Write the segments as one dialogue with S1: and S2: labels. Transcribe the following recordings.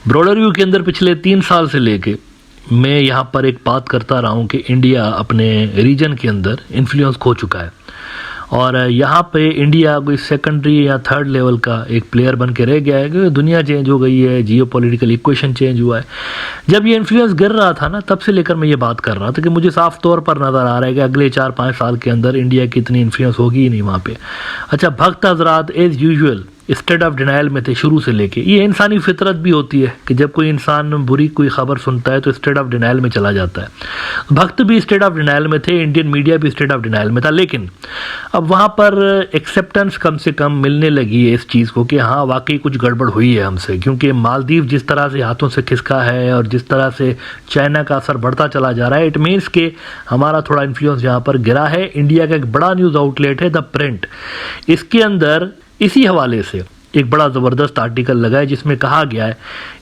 S1: Broader view के अंदर पिछले 3 साल से लेके मैं यहाँ पर एक बात करता रहा हूँ कि इंडिया अपने रीजन के अंदर इन्फ्लुएंस खो चुका है और यहाँ पे इंडिया कोई सेकेंडरी या थर्ड लेवल का एक प्लेयर बन के रह गया है कि दुनिया चेंज हो गई है, जियो पॉलिटिकल इक्वेशन चेंज हुआ है। जब ये इन्फ्लुएंस गिर रहा था ना, तब से लेकर मैं ये बात कर रहा था कि मुझे साफ तौर पर नज़र आ रहा है कि अगले 4-5 साल के अंदर इंडिया की इतनी इन्फ्लुएंस होगी ही नहीं वहाँ पे। अच्छा, भक्त हजरात as usual state of denial में थे शुरू से लेके। ये इंसानी फितरत भी होती है कि जब कोई इंसान बुरी कोई खबर सुनता है तो स्टेट ऑफ डिनाइल में चला जाता है। भक्त भी स्टेट ऑफ डिनाइल में थे, इंडियन मीडिया भी स्टेट ऑफ डिनाइल में था, लेकिन अब वहाँ पर एक्सेप्टेंस कम से कम मिलने लगी है इस चीज़ को कि हाँ वाकई कुछ गड़बड़ हुई है हमसे, क्योंकि मालदीव जिस तरह से हाथों से खिसका है और जिस तरह से चाइना का असर बढ़ता चला जा रहा है, इट मीन्स कि हमारा थोड़ा इन्फ्लुएंस यहाँ पर गिरा है। इंडिया का एक बड़ा न्यूज़ आउटलेट है द प्रिंट, इसके अंदर इसी हवाले से एक बड़ा ज़बरदस्त आर्टिकल लगा है जिसमें कहा गया है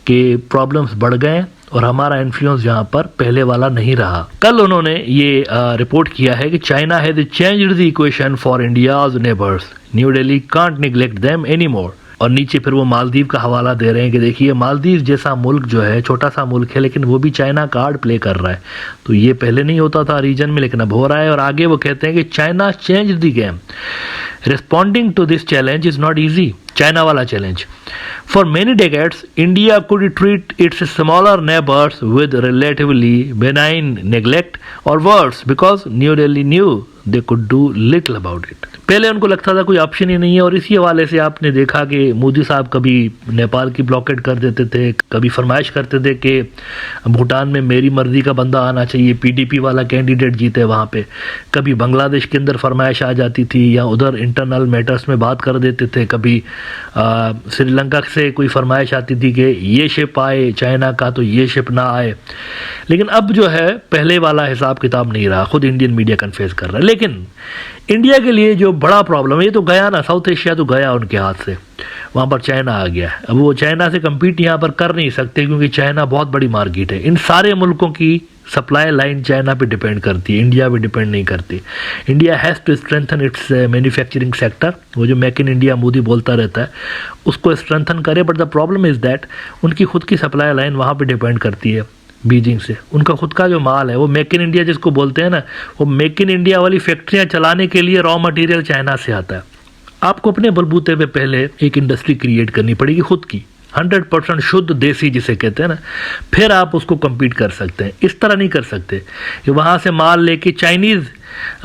S1: कि प्रॉब्लम्स बढ़ गए और हमारा इन्फ्लुएंस यहाँ पर पहले वाला नहीं रहा। कल उन्होंने ये रिपोर्ट किया है कि China has changed the equation for India's neighbours, new Delhi can't neglect them any more. और नीचे फिर वो मालदीव का हवाला दे रहे हैं कि देखिए मालदीव जैसा मुल्क जो है, छोटा सा मुल्क है लेकिन वो भी चाइना कार्ड प्ले कर रहा है, तो ये पहले नहीं होता था रीजन में लेकिन अब हो रहा है। और आगे वो कहते हैं कि China change the game, responding to this challenge is not easy. China वाला challenge, for many decades India could treat its smaller neighbours with relatively benign neglect और words because New Delhi knew they could do little about it. पहले उनको लगता था कोई option ही नहीं है और इसी हवाले से आपने देखा कि मोदी साहब कभी नेपाल की ब्लॉकेट कर देते थे, कभी फरमाइश करते थे कि भूटान में मेरी मर्जी का बंदा आना चाहिए, पीडीपी वाला कैंडिडेट जीते वहाँ पे, कभी बांग्लादेश के अंदर फरमाइश आ जाती थी या उधर इंटरनल मैटर्स में बात कर देते थे, कभी श्रीलंका से कोई फरमाइश आती थी कि ये शिप आए चाइना का तो ये शिप ना आए। लेकिन अब जो है पहले वाला हिसाब किताब नहीं रहा, खुद इंडियन मीडिया कन्फेस कर रहा है। लेकिन इंडिया के लिए जो बड़ा प्रॉब्लम है, ये तो गया ना, साउथ एशिया तो गया उनके हाथ से, वहाँ पर चाइना आ गया। अब वो चाइना से कम्पीट यहाँ पर कर नहीं सकते क्योंकि चाइना बहुत बड़ी मार्केट है। इन सारे मुल्कों की सप्लाई लाइन चाइना पे डिपेंड करती है, इंडिया पे डिपेंड नहीं करती। India has to strengthen its manufacturing sector, वो जो मेक इन इंडिया मोदी बोलता रहता है उसको स्ट्रेंथन करे, but the problem is that उनकी खुद की सप्लाई लाइन वहाँ पे डिपेंड करती है बीजिंग से। उनका खुद का जो माल है वो मेक इन इंडिया जिसको बोलते हैं ना, वो मेक इन इंडिया वाली फैक्ट्रियाँ चलाने के लिए रॉ मटेरियल चाइना से आता है। आपको अपने बलबूते पे पहले एक इंडस्ट्री क्रिएट करनी पड़ेगी खुद की, 100% शुद्ध देसी जिसे कहते हैं ना, फिर आप उसको compete कर सकते हैं। इस तरह नहीं कर सकते कि वहाँ से माल लेके चाइनीज़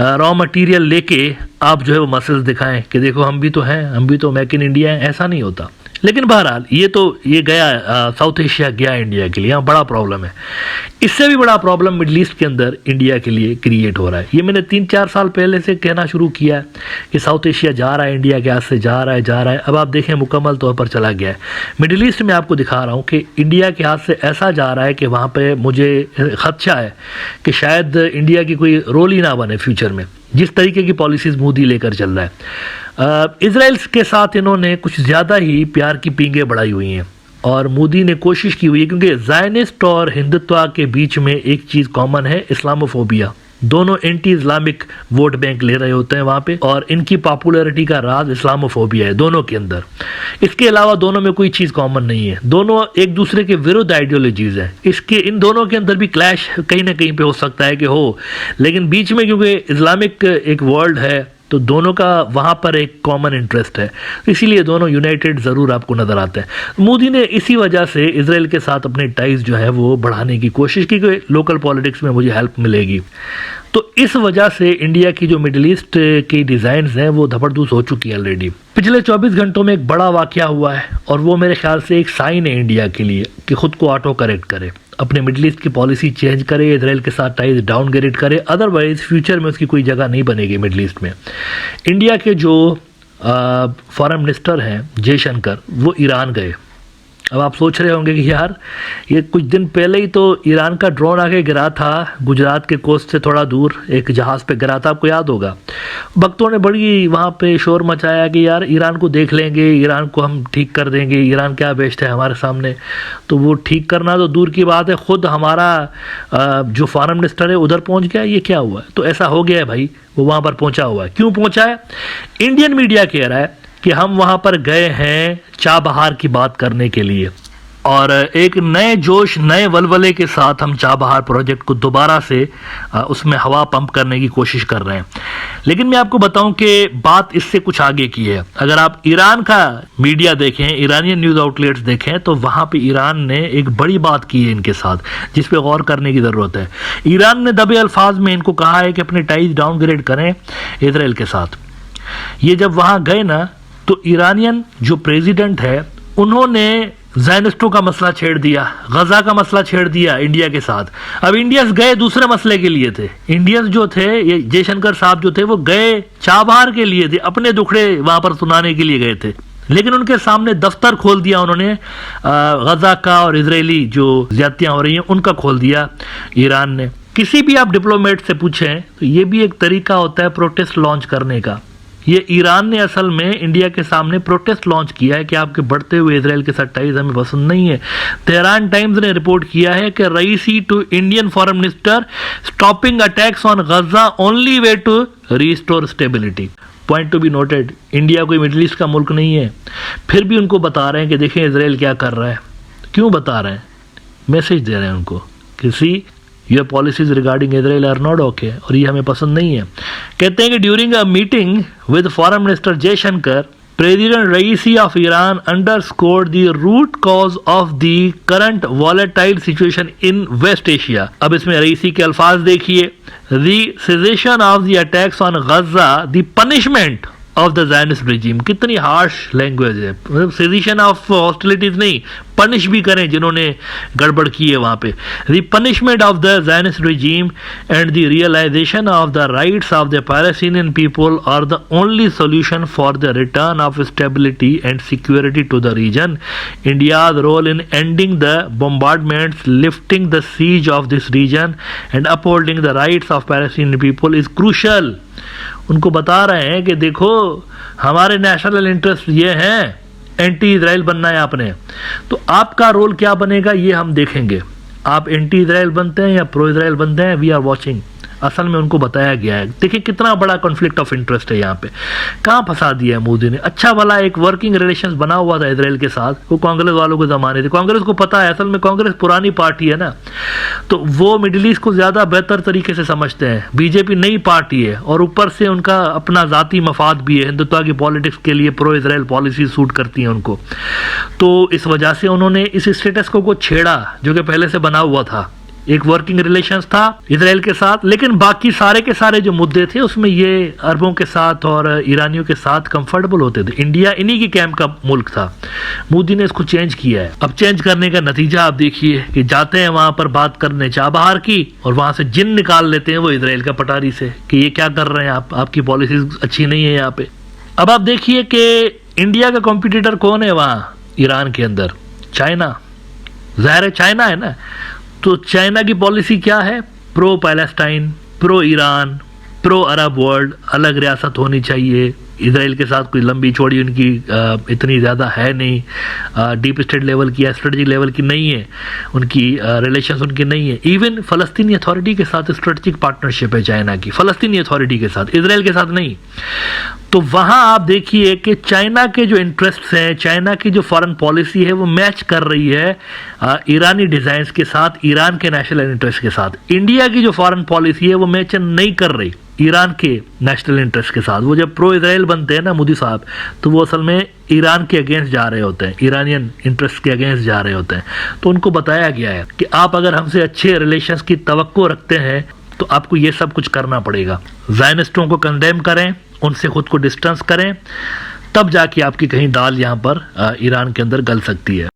S1: रॉ मटेरियल लेके आप जो है वो मसल्स दिखाएं कि देखो हम भी तो हैं, हम भी तो मेक इन इंडिया हैं, ऐसा नहीं होता। लेकिन बहरहाल ये गया साउथ एशिया गया इंडिया के लिए, यहाँ बड़ा प्रॉब्लम है। इससे भी बड़ा प्रॉब्लम मिडल ईस्ट के अंदर इंडिया के लिए क्रिएट हो रहा है। ये मैंने 3-4 साल पहले से कहना शुरू किया है कि साउथ एशिया जा रहा है, इंडिया के हाथ से जा रहा है। अब आप देखें मुकम्मल तौर पर चला गया है। मिडल ईस्ट में आपको दिखा रहा हूँ कि इंडिया के हाथ से ऐसा जा रहा है कि वहाँ पर मुझे खदशा है कि शायद इंडिया की कोई रोल ही ना बने फ्यूचर में, जिस तरीके की पॉलिसीज़ मोदी लेकर चल रहा है। इजराइल के साथ इन्होंने कुछ ज़्यादा ही प्यार की पींगें बढ़ाई हुई हैं और मोदी ने कोशिश की हुई है, क्योंकि ज़ायनिस्ट और हिंदुत्व के बीच में एक चीज़ कॉमन है, इस्लामोफोबिया। दोनों एंटी इस्लामिक वोट बैंक ले रहे होते हैं वहाँ पे और इनकी पॉपुलैरिटी का राज इस्लामोफोबिया है दोनों के अंदर। इसके अलावा दोनों में कोई चीज़ कॉमन नहीं है, दोनों एक दूसरे के विरुद्ध आइडियोलॉजीज़ हैं। इन दोनों के अंदर भी क्लैश कहीं ना कहीं पे हो सकता है कि हो, लेकिन बीच में क्योंकि इस्लामिक एक वर्ल्ड है तो दोनों का वहाँ पर एक कॉमन इंटरेस्ट है, इसीलिए दोनों यूनाइटेड ज़रूर आपको नज़र आते हैं। मोदी ने इसी वजह से इजराइल के साथ अपने टाइज जो है वो बढ़ाने की कोशिश की कि लोकल पॉलिटिक्स में मुझे हेल्प मिलेगी। तो इस वजह से इंडिया की जो मिडिल ईस्ट की डिज़ाइंस हैं वो धबरदूस हो चुकी है ऑलरेडी। पिछले 24 घंटों में एक बड़ा वाक़या हुआ है और वो मेरे ख्याल से एक साइन है इंडिया के लिए कि खुद को ऑटो करेक्ट करे, अपने मिडिल ईस्ट की पॉलिसी चेंज करे, इजराइल के साथ टाइज डाउनग्रेड करे, अदरवाइज फ्यूचर में उसकी कोई जगह नहीं बनेगी मिडिल ईस्ट में। इंडिया के जो फॉरेन मिनिस्टर हैं जयशंकर, वो ईरान गए। अब आप सोच रहे होंगे कि यार ये कुछ दिन पहले ही तो ईरान का ड्रोन आके गिरा था गुजरात के कोस्ट से थोड़ा दूर, एक जहाज़ पे गिरा था, आपको याद होगा। भक्तों ने बड़ी वहाँ पे शोर मचाया कि यार ईरान को देख लेंगे, ईरान को हम ठीक कर देंगे, ईरान क्या बेस्ट है हमारे सामने। तो वो ठीक करना तो दूर की बात है, ख़ुद हमारा जो फॉरेन मिनिस्टर है उधर पहुँच गया। ये क्या हुआ? तो ऐसा हो गया है भाई, वो वहाँ पर पहुँचा हुआ है। क्यों पहुँचा है? इंडियन मीडिया कह रहा है कि हम वहाँ पर गए हैं चाबहार की बात करने के लिए। और एक नए जोश, नए वलवले के साथ हम चाबहार प्रोजेक्ट को दोबारा से उसमें हवा पंप करने की कोशिश कर रहे हैं। लेकिन मैं आपको बताऊं कि बात इससे कुछ आगे की है। अगर आप ईरान का मीडिया देखें, ईरानियन न्यूज़ आउटलेट्स देखें, तो वहां पे ईरान ने एक बड़ी बात की है इनके साथ, जिस पे गौर करने की ज़रूरत है। ईरान ने दबे अल्फाज में इनको कहा है कि अपने टाइज डाउनग्रेड करें इजराइल के साथ। ये जब वहां गए ना, तो ईरानियन जो प्रेसिडेंट है उन्होंने ज़ायनिस्टों का मसला छेड़ दिया, गजा का मसला छेड़ दिया इंडिया के साथ। अब इंडियंस गए दूसरे मसले के लिए थे। इंडियंस जो थे, ये जयशंकर साहब जो थे, वो गए चाबहार के लिए थे, अपने दुखड़े वहां पर सुनाने के लिए गए थे। लेकिन उनके सामने दफ्तर खोल दिया उन्होंने, गजा का और इजरायली जो ज्यादतियां हो रही हैं उनका खोल दिया ईरान ने। किसी भी आप डिप्लोमेट से पूछें तो ये भी एक तरीका होता है प्रोटेस्ट लॉन्च करने का। ये ईरान ने असल में इंडिया के सामने प्रोटेस्ट लॉन्च किया है कि आपके बढ़ते हुए इजराइल के साथ टाइज हमें पसंद नहीं है। तेहरान टाइम्स ने रिपोर्ट किया है कि Raisi to Indian foreign minister stopping attacks on Gaza only way to restore stability. Point to be noted, India कोई मिडिल ईस्ट का मुल्क नहीं है, फिर भी उनको बता रहे हैं कि देखें इजराइल क्या कर रहा है। क्यों बता रहे हैं? मैसेज दे रहे हैं उनको, किसी your policies regarding Israel are not okay, और ये हमें पसंद नहीं है। कहते हैं कि during a meeting with foreign minister Jaishankar, president Raisi of Iran underscored the root cause of the current volatile situation in West Asia. अब इसमें रईसी के अल्फाज देखिए, the cessation of the attacks on Gaza, the punishment of the Zionist regime. कितनी harsh language है, मतलब cessation of hostilities नहीं, punish भी करें जिन्होंने गड़बड़ की है वहां पे। The punishment of the Zionist regime and the realisation of the rights of the Palestinian people are the only solution for the return of stability and security to the region. India's role in ending the bombardments, lifting the siege of this region and upholding the rights of Palestinian people is crucial। उनको बता रहे हैं कि देखो हमारे national interest ये हैं, anti Israel बनना है आपने, तो आपका रोल क्या बनेगा ये हम देखेंगे। आप एंटी इजराइल बनते हैं या प्रो इजराइल बनते हैं, वी आर वॉचिंग। असल में उनको बताया गया है। देखिए कितना बड़ा कॉन्फ्लिक्ट ऑफ इंटरेस्ट है यहाँ पे, कहाँ फंसा दिया है मोदी ने। अच्छा वाला एक वर्किंग रिलेशंस बना हुआ था इजराइल के साथ, वो कांग्रेस वालों के जमाने थे। कांग्रेस को पता है, असल में कांग्रेस पुरानी पार्टी है ना, तो वो मिडिल ईस्ट को ज्यादा बेहतर तरीके से समझते हैं। बीजेपी नई पार्टी है और ऊपर से उनका अपना जाती मफाद भी है, हिंदुत्व की पॉलिटिक्स के लिए प्रो इजराइल पॉलिसी सूट करती है उनको। तो इस वजह से उन्होंने इस स्टेटस को छेड़ा जो कि पहले से बना हुआ था। एक वर्किंग रिलेशंस था इजराइल के साथ, लेकिन बाकी सारे के सारे जो मुद्दे थे उसमें ये अरबों के साथ और ईरानियों के साथ कंफर्टेबल होते थे। इंडिया इन्हीं की कैंप का मुल्क था। मोदी ने इसको चेंज किया है। अब चेंज करने का नतीजा आप देखिए कि जाते हैं वहां पर बात करने चाबहार की और वहां से जिन निकाल लेते हैं वो इजराइल का पटारी से कि ये क्या कर रहे हैं आप, आपकी पॉलिसीज अच्छी नहीं है यहाँ पे। अब आप देखिए कि इंडिया का कॉम्पिटिटर कौन है वहां ईरान के अंदर? चाइना। जाहिर है चाइना है ना, तो चाइना की पॉलिसी क्या है? Pro Palestine, pro Iran, pro Arab world, अलग रियासत होनी चाहिए। इजराइल के साथ कोई लंबी चौड़ी उनकी इतनी ज़्यादा है नहीं, डीप स्टेट लेवल की या स्ट्रेटजिक लेवल की नहीं है उनकी, रिलेशंस उनकी नहीं है। इवन फ़लस्तीनी अथॉरिटी के साथ स्ट्रेटजिक पार्टनरशिप है चाइना की, फ़लस्तीनी अथॉरिटी के साथ, इजराइल के साथ नहीं। तो वहाँ आप देखिए कि चाइना के जो इंटरेस्ट हैं, चाइना की जो फॉरेन पॉलिसी है वो मैच कर रही है ईरानी डिज़ाइंस के साथ, ईरान के नेशनल इंटरेस्ट के साथ। इंडिया की जो फॉरेन पॉलिसी है वो मैच नहीं कर रही ईरान के नेशनल इंटरेस्ट के साथ। वो जब प्रो इजराइल बनते हैं ना मोदी साहब, तो वो असल में ईरान के अगेंस्ट जा रहे होते हैं, ईरानियन इंटरेस्ट के अगेंस्ट जा रहे होते हैं। तो उनको बताया गया है कि आप अगर हमसे अच्छे रिलेशंस की तवक्को रखते हैं तो आपको ये सब कुछ करना पड़ेगा। ज़ायनिस्टों को कंडेम करें, उनसे खुद को डिस्टेंस करें, तब जाके आपकी कहीं दाल यहाँ पर ईरान के अंदर गल सकती है।